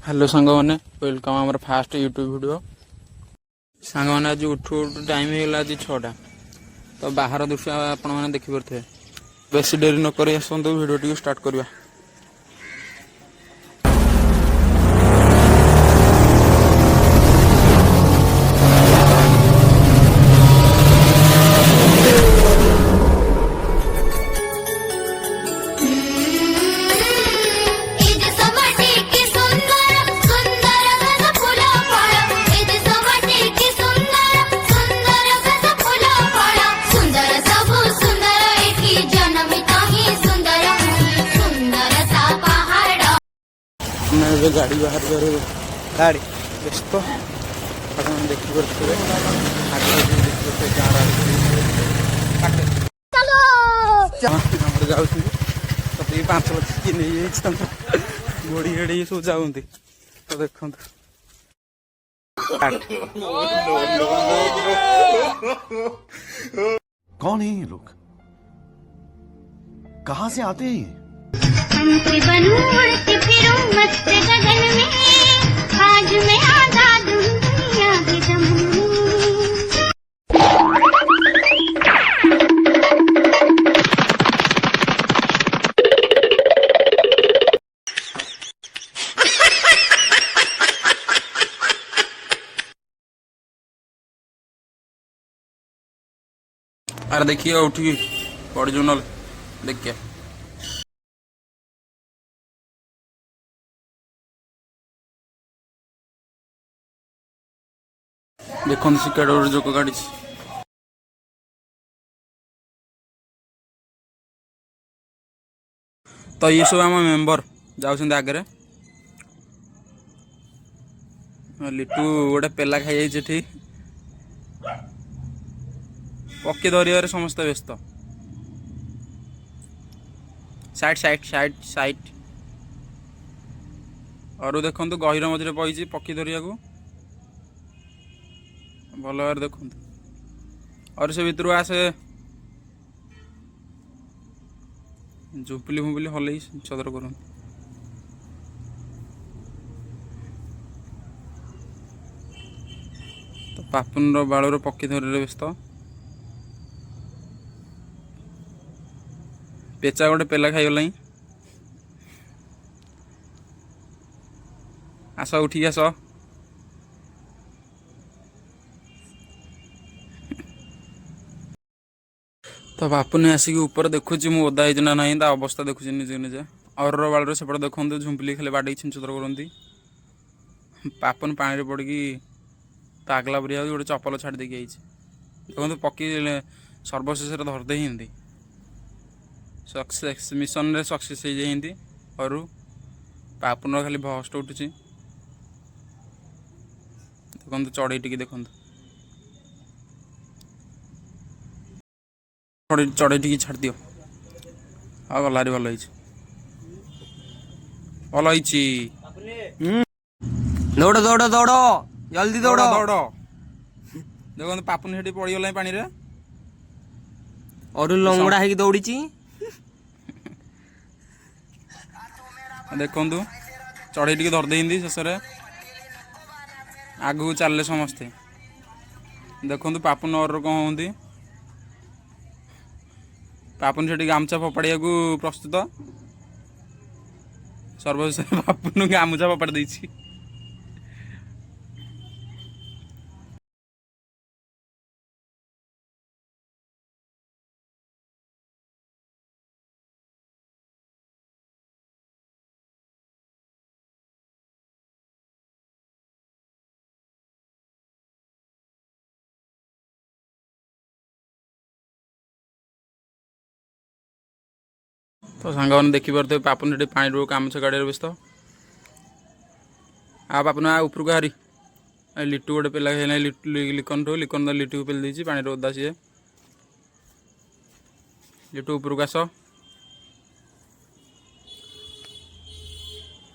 Hello सांग मैंने welcome आम फास्ट यूट्यूब वीडियो सांग मैंने आज उठू उठू टाइम होगा आज 6टा तो बाहर दृश्य आपण मैंने देखिपे बेस डेरी नक आसतु वीडियो टी स्टार्ट करवा। गाड़ी बाहर गाड़ी व्यस्त देखिए जाऊँगी 5 लक्ष कि नहीं गोड़ी हेड़ी सब जाऊँगी तो देखो कौन है ये लोग, कहाँ से आते हैं? बनूं उड़ती फिरूं मस्त गगन में, आज मैं आजाद हूँ दुनिया के चमन में। अरे देखिए उठी पड़ जो न देखिए देखो सिक्का जो गाड़ी तो ये सब आम मेम्बर जाऊँ आगे लिटू गोटे पेला खाई जाइए पक्षी धरिया समस्त व्यस्त साइड साइड साइड साइड और देखो गहिर मझे पड़ी पक्षी धरिया को भल भाव देखु और से भितर आसे झुपली फुपली हल सदर कर तो पापुन बाड़ पक्षी धरिया व्यस्त पेचा गोटे पेला खाईगला आस उठिक आस तो बापुनी आसिक ऊपर देखुची मु ओदा होना ना अवस्था देखुची निजे निजे और बाड़ सेपटे देखते झुंपली खाली बाड़े छिंचतर करती पापन पानी पड़ कि पागला परि गोटे चपल छाड़ देकी आई देखो पकी सर्वशेष धरदे ही सक्सेस मिशन रे सक्सेस हो जाती और पापुन खाली भस्ट उठुची देखो चढ़ई टी देखो चढ़ई टी छाड़ दियो हाँ गलारी भल भल दौड़ दौड़ दौड़ जल्दी दौड़ दौड़ देखो पापुन से पड़गला पानी रे और लंगड़ा है दौड़ी देखु चढ़ई टी धरदे शेष आगू चलले समस्ते देखु पापुन और कौन होती पापुन से गामुछा फोपाड़िया को प्रस्तुत सर्वशेष पापुन गामुछा फोपाड़ देछि तो सांग मैंने देखिपे पापुन से पानी रू गामुछा गाड़ी व्यस्त आ पापुन आ उपरको हारी लिटू गोटे पेला खाई लिकन लिकन लिटू पेल देती पानी ओदा सी लिटू उपरको आस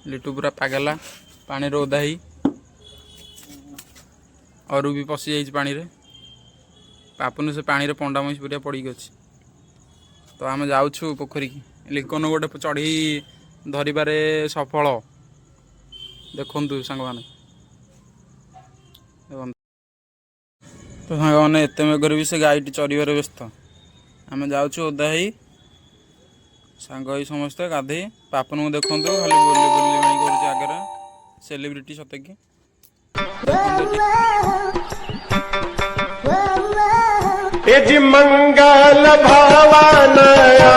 लिटू पूरा पागला पानी ओदा ही और भी पशि जाइए पानी रे पापुन से पानी रे पंडा मईस पूरा पड़ी अच्छी तो आम जाऊँ पोखरी की लिकन गोटे चढ़ी धरबारे सफल ଦେଖନ୍ତୁ ସାଙ୍ଗମାନେ ଦେଖନ୍ତୁ ତ ସାଙ୍ଗମାନେ ଏତେ ମେଘରେ ବି ସେ ଗାଈଟି ଚରିବାରେ ବ୍ୟସ୍ତ। ଆମେ ଯାଉଛୁ ଓଦା ହେଇ ସାଙ୍ଗ ହେଇ ସମସ୍ତେ ଗାଧେଇ। ପାପନକୁ ଦେଖନ୍ତୁ ଖାଲି ବୁଲି ବୁଲି କରୁଛି ଆଗରେ ସେଲିବ୍ରିଟି ସତେକି। ये जी मंगल भवानया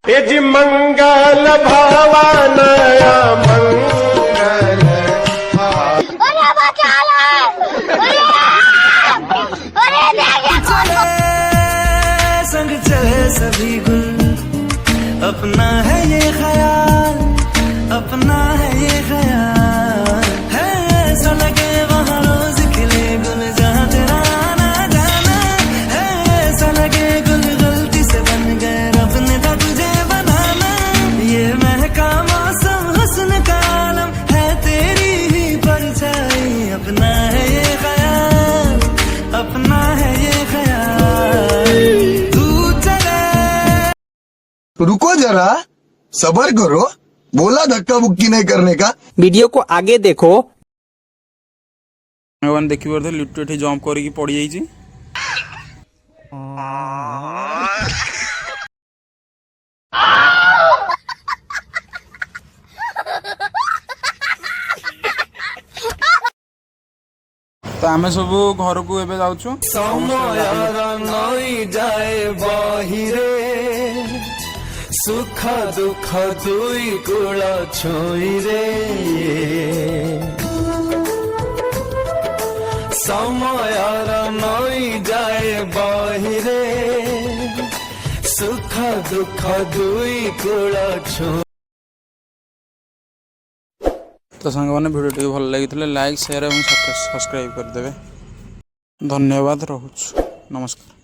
ये जी मंगल भवानया मंगल अरे बचा ले अरे देखिए संग चले सभी गुल अपना है ये ख्याल अपना है ये ख्याल है ऐसा लगे वहाँ रोज खिले गुल जहाँ तेरा आना जाना है ऐसा लगे गुल गलती से बन गए रब ने था तुझे बनाना ये महका मौसम हुस्न का आलम है तेरी ही परछाई अपना है ये ख्याल अपना है ये ख्याल तू चले रुको जरा सबर करो बोला धक्का बुक्की नहीं करने का। वीडियो को आगे देखो। ସାଙ୍ଗମାନେ ଦେଖିପାରୁଥିବେ ଲିଟୁ ଏଠି ଜମ୍ପ କରିକି ପଡ଼ିଯାଇଛି। ତ ଆମେ ସବୁ ଘରକୁ ଏବେ ଯାଉଛୁ। ସମୟର ନଈ ଯାଏ ବହିରେ ସୁଖ ଦୁଃଖ ଦୁଇ କୂଳ ଛୁଇଁରେ ସମୟର ନଈ ଯାଏ ବହିରେ ସୁଖ ଦୁଃଖ ଦୁଇ କୂଳ ଛୁଇଁ। ତ ସାଙ୍ଗମାନେ ଭିଡ଼ିଓଟି ଭଲ ଲାଗିଥିଲେ ଲାଇକ୍ ସେୟାର ଏବଂ ସବସ୍କ୍ରାଇବ୍ କରିଦେବେ। ଧନ୍ୟବାଦ ରହୁଛୁ ନମସ୍କାର।